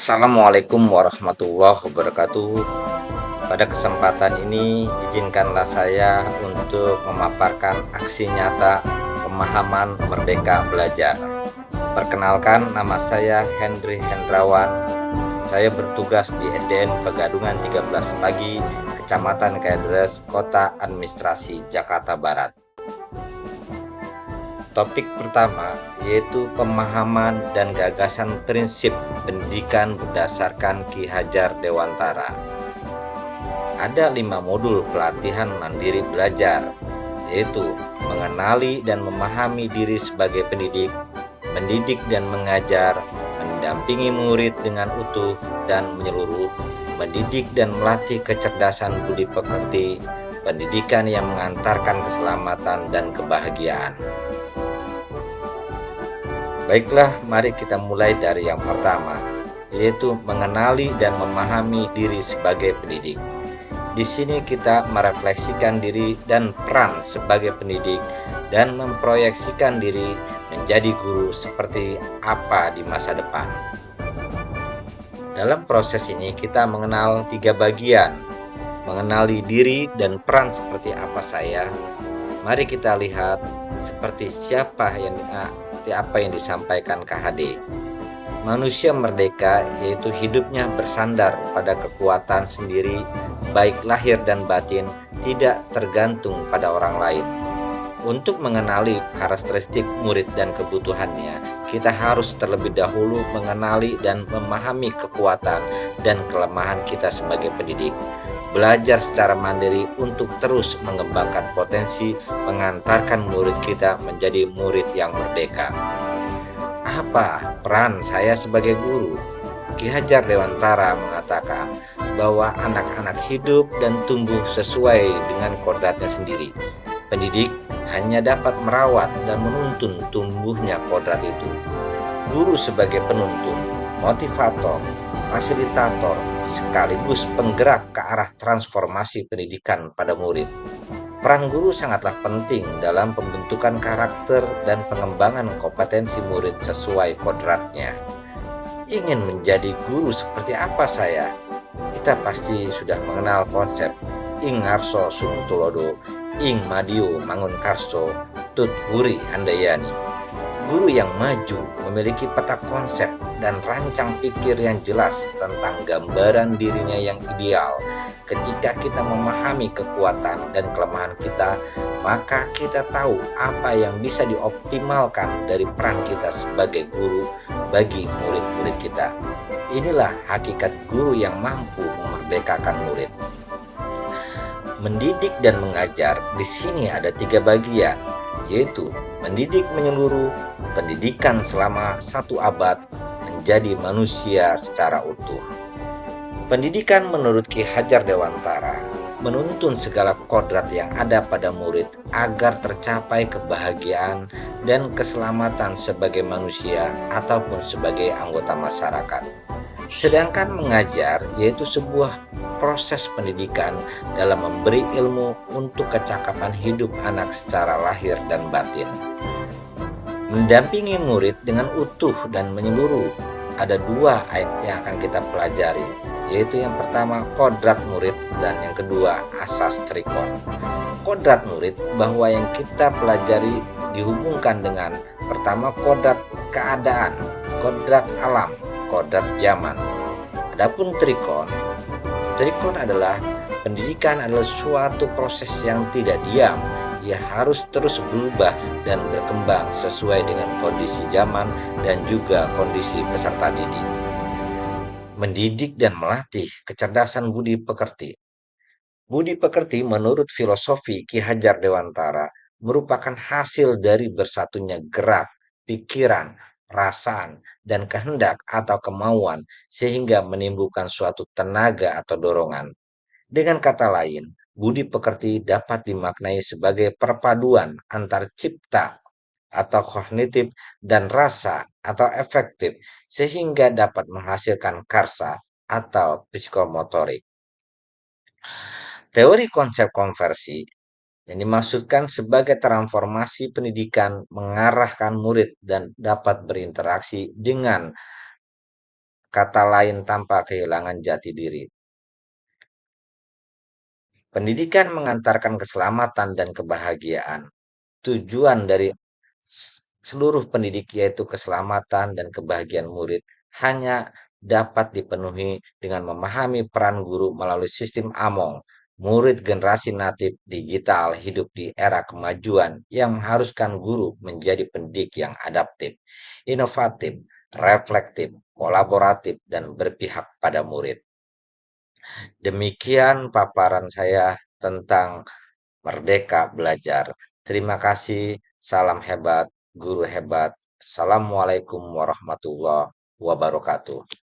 Assalamualaikum warahmatullahi wabarakatuh. Pada kesempatan ini, izinkanlah saya untuk memaparkan aksi nyata pemahaman Merdeka Belajar. Perkenalkan, nama saya Henry Hendrawan. Saya bertugas di SDN Pegadungan 13 Pagi, Kecamatan Kalideres, Kota Administrasi Jakarta Barat. Topik pertama yaitu pemahaman dan gagasan prinsip pendidikan berdasarkan Ki Hajar Dewantara. Ada 5 modul pelatihan mandiri belajar, yaitu mengenali dan memahami diri sebagai pendidik, mendidik dan mengajar, mendampingi murid dengan utuh dan menyeluruh, mendidik dan melatih kecerdasan budi pekerti, pendidikan yang mengantarkan keselamatan dan kebahagiaan. Baiklah, mari kita mulai dari yang pertama, yaitu mengenali dan memahami diri sebagai pendidik. Di sini kita merefleksikan diri dan peran sebagai pendidik dan memproyeksikan diri menjadi guru seperti apa di masa depan. Dalam proses ini kita mengenal 3 bagian, mengenali diri dan peran seperti apa saya. Mari kita lihat seperti apa yang disampaikan KHD. Manusia merdeka yaitu hidupnya bersandar pada kekuatan sendiri, baik lahir dan batin, tidak tergantung pada orang lain. Untuk mengenali karakteristik murid dan kebutuhannya, kita harus terlebih dahulu mengenali dan memahami kekuatan dan kelemahan kita sebagai pendidik. Belajar secara mandiri untuk terus mengembangkan potensi mengantarkan murid kita menjadi murid yang merdeka. Apa peran saya sebagai guru? Ki Hajar Dewantara mengatakan bahwa anak-anak hidup dan tumbuh sesuai dengan kodratnya sendiri. Pendidik hanya dapat merawat dan menuntun tumbuhnya kodrat itu. Guru sebagai penuntun, motivator, fasilitator, sekaligus penggerak ke arah transformasi pendidikan pada murid. Peran guru sangatlah penting dalam pembentukan karakter dan pengembangan kompetensi murid sesuai kodratnya. Ingin menjadi guru seperti apa saya? Kita pasti sudah mengenal konsep ing ngarso sumutulodo, ing madio mangun karso, tut wuri handayani. Guru yang maju memiliki peta konsep dan rancang pikir yang jelas tentang gambaran dirinya yang ideal. Ketika kita memahami kekuatan dan kelemahan kita, maka kita tahu apa yang bisa dioptimalkan dari peran kita sebagai guru bagi murid-murid kita. Inilah hakikat guru yang mampu memerdekakan murid. Mendidik dan mengajar di sini ada 3 bagian, yaitu mendidik menyeluruh, pendidikan selama 1 abad, menjadi manusia secara utuh. Pendidikan menurut Ki Hajar Dewantara menuntun segala kodrat yang ada pada murid agar tercapai kebahagiaan dan keselamatan sebagai manusia ataupun sebagai anggota masyarakat. Sedangkan mengajar yaitu sebuah proses pendidikan dalam memberi ilmu untuk kecakapan hidup anak secara lahir dan batin. Mendampingi murid dengan utuh dan menyeluruh. Ada 2 ayat yang akan kita pelajari, yaitu yang pertama kodrat murid dan yang kedua asas trikon. Kodrat murid bahwa yang kita pelajari dihubungkan dengan pertama kodrat keadaan, kodrat alam, kodrat zaman. Adapun trikon adalah pendidikan adalah suatu proses yang tidak diam. Ia harus terus berubah dan berkembang sesuai dengan kondisi zaman dan juga kondisi peserta didik. Mendidik dan melatih kecerdasan budi pekerti. Budi pekerti menurut filosofi Ki Hajar Dewantara merupakan hasil dari bersatunya gerak, pikiran, perasaan, dan kehendak atau kemauan sehingga menimbulkan suatu tenaga atau dorongan. Dengan kata lain, budi pekerti dapat dimaknai sebagai perpaduan antar cipta atau kognitif dan rasa atau efektif sehingga dapat menghasilkan karsa atau psikomotorik. Teori konsep konversi yang dimaksudkan sebagai transformasi pendidikan mengarahkan murid dan dapat berinteraksi dengan kata lain tanpa kehilangan jati diri. Pendidikan mengantarkan keselamatan dan kebahagiaan. Tujuan dari seluruh pendidik yaitu keselamatan dan kebahagiaan murid hanya dapat dipenuhi dengan memahami peran guru melalui sistem AMONG. Murid generasi natif digital hidup di era kemajuan yang mengharuskan guru menjadi pendidik yang adaptif, inovatif, reflektif, kolaboratif, dan berpihak pada murid. Demikian paparan saya tentang Merdeka Belajar. Terima kasih, salam hebat, guru hebat. Assalamualaikum warahmatullahi wabarakatuh.